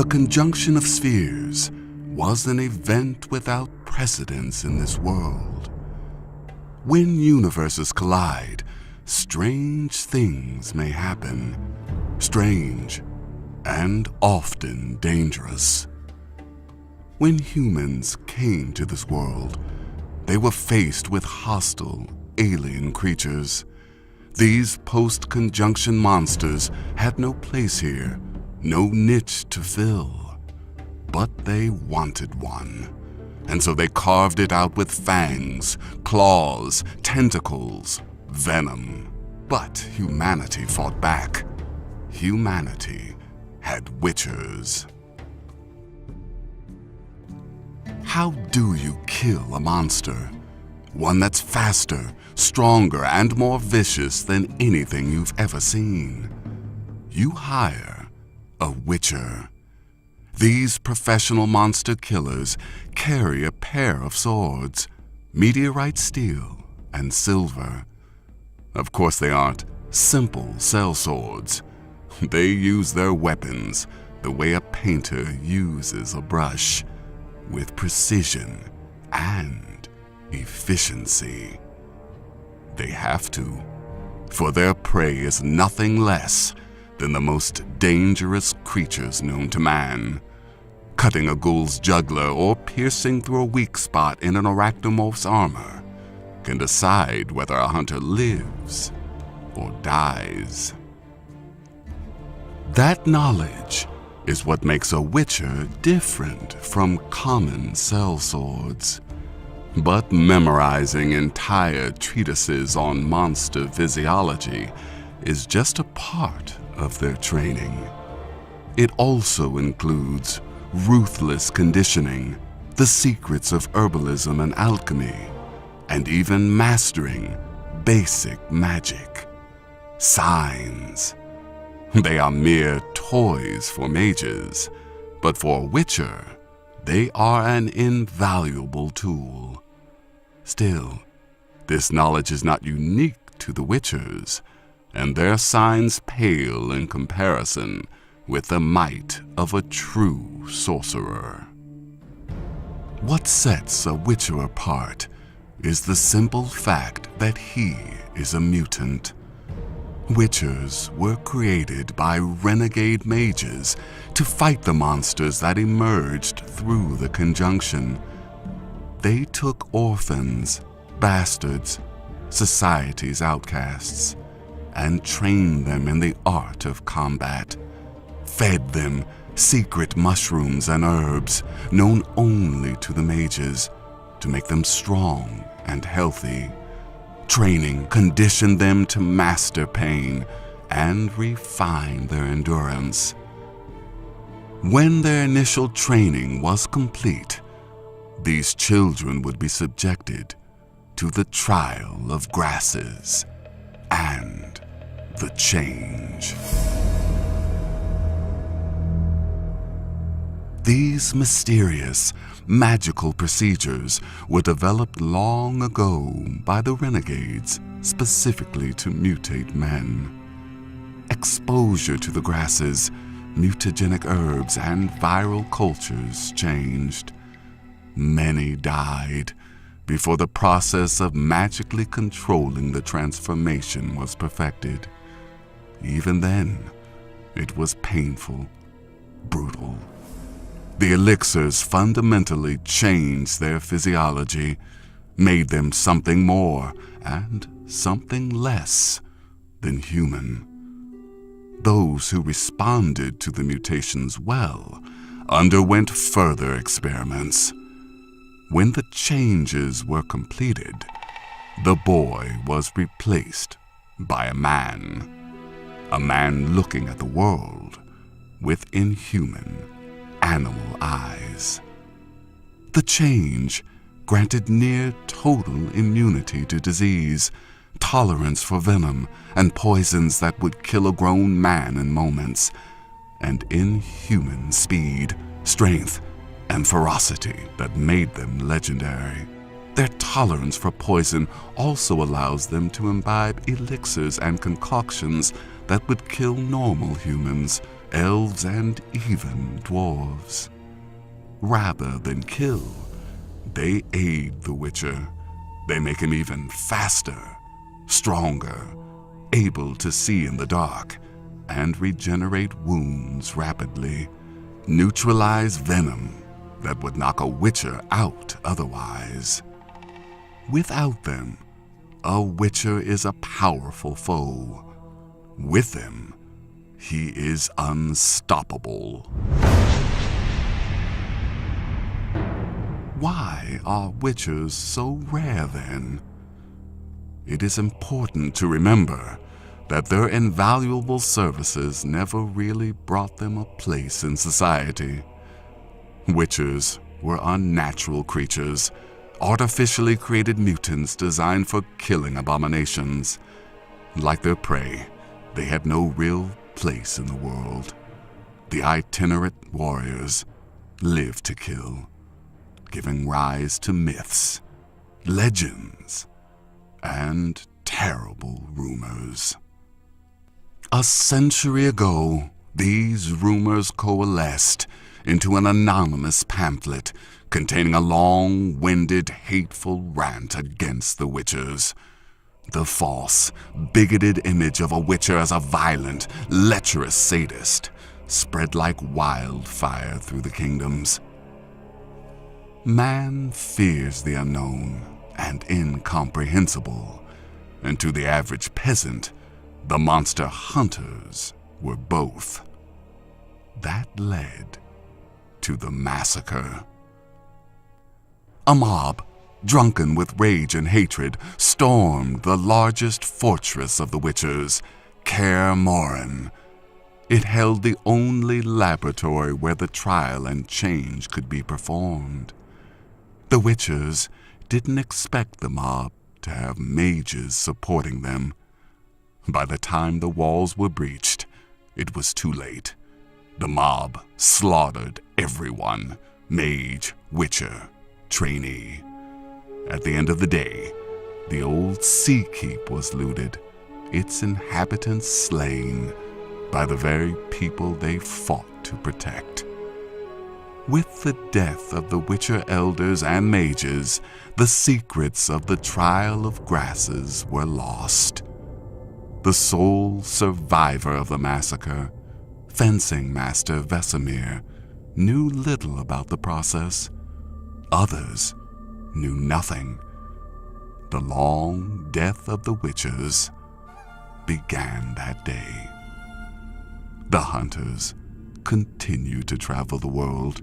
The conjunction of spheres was an event without precedence in this world. When universes collide, strange things may happen. Strange and often dangerous. When humans came to this world, they were faced with hostile, alien creatures. These post-conjunction monsters had no place here, no niche to fill. But they wanted one, and so they carved it out with fangs, claws, tentacles, venom. But humanity fought back. Humanity had witchers. How do you kill a monster? One that's faster, stronger, and more vicious than anything you've ever seen. You hire a witcher. These professional monster killers carry a pair of swords, meteorite steel and silver. Of course, they aren't simple cell swords. They use their weapons the way a painter uses a brush, with precision and efficiency. They have to, for their prey is nothing less than the most dangerous creatures known to man. Cutting a ghoul's jugular or piercing through a weak spot in an arachnomorph's armor can decide whether a hunter lives or dies. That knowledge is what makes a witcher different from common sellswords. But memorizing entire treatises on monster physiology is just a part of their training. It also includes ruthless conditioning, the secrets of herbalism and alchemy, and even mastering basic magic. Signs. They are mere toys for mages, but for a witcher, they are an invaluable tool. Still, this knowledge is not unique to the witchers, and their signs pale in comparison with the might of a true sorcerer. What sets a witcher apart is the simple fact that he is a mutant. Witchers were created by renegade mages to fight the monsters that emerged through the conjunction. They took orphans, bastards, society's outcasts, and trained them in the art of combat, fed them secret mushrooms and herbs known only to the mages to make them strong and healthy. Training conditioned them to master pain and refine their endurance. When their initial training was complete, these children would be subjected to the trial of grasses and the change. These mysterious, magical procedures were developed long ago by the renegades specifically to mutate men. Exposure to the grasses, mutagenic herbs, and viral cultures changed. Many died before the process of magically controlling the transformation was perfected. Even then, it was painful, brutal. The elixirs fundamentally changed their physiology, made them something more and something less than human. Those who responded to the mutations well underwent further experiments. When the changes were completed, the boy was replaced by a man looking at the world with inhuman, animal eyes. The change granted near total immunity to disease, tolerance for venom and poisons that would kill a grown man in moments, and inhuman speed, strength, and ferocity that made them legendary. Their tolerance for poison also allows them to imbibe elixirs and concoctions that would kill normal humans elves, and even dwarves. Rather than kill, they aid the Witcher. They make him even faster, stronger, able to see in the dark, and regenerate wounds rapidly, neutralize venom that would knock a Witcher out otherwise. Without them, a Witcher is a powerful foe. With them, he is unstoppable. Why are Witchers so rare then? It is important to remember that their invaluable services never really brought them a place in society. Witchers were unnatural creatures, artificially created mutants designed for killing abominations. Like their prey, they had no real place in the world. The itinerant warriors lived to kill, giving rise to myths, legends, and terrible rumors. A century ago, these rumors coalesced into an anonymous pamphlet containing a long-winded, hateful rant against the Witchers. The false, bigoted image of a Witcher as a violent, lecherous sadist spread like wildfire through the kingdoms. Man fears the unknown and incomprehensible, and to the average peasant, the monster hunters were both. That led to the massacre. A mob, drunken with rage and hatred, stormed the largest fortress of the Witchers, Kaer Morhen. It held the only laboratory where the trial and change could be performed. The Witchers didn't expect the mob to have mages supporting them. By the time the walls were breached, it was too late. The mob slaughtered everyone, mage, Witcher, trainee. At the end of the day, the old sea keep was looted, its inhabitants slain by the very people they fought to protect. With the death of the Witcher elders and mages, the secrets of the Trial of Grasses were lost. The sole survivor of the massacre, fencing master Vesemir, knew little about the process. Others knew nothing. The long death of the Witchers began that day. The hunters continue to travel the world.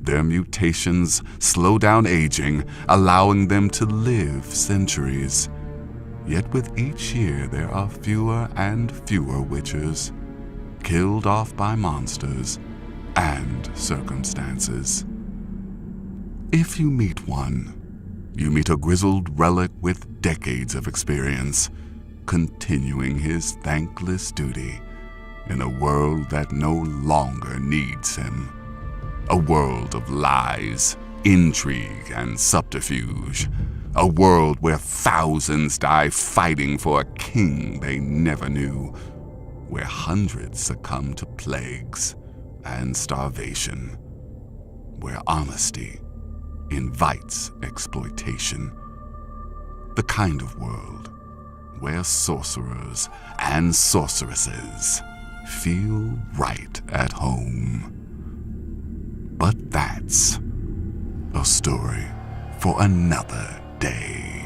Their mutations slow down aging, allowing them to live centuries. Yet with each year there are fewer and fewer Witchers, killed off by monsters and circumstances. If you meet one, you meet a grizzled relic with decades of experience, continuing his thankless duty in a world that no longer needs him. A world of lies, intrigue, and subterfuge. A world where thousands die fighting for a king they never knew. Where hundreds succumb to plagues and starvation. Where honesty invites exploitation. The kind of world where sorcerers and sorceresses feel right at home. But that's a story for another day.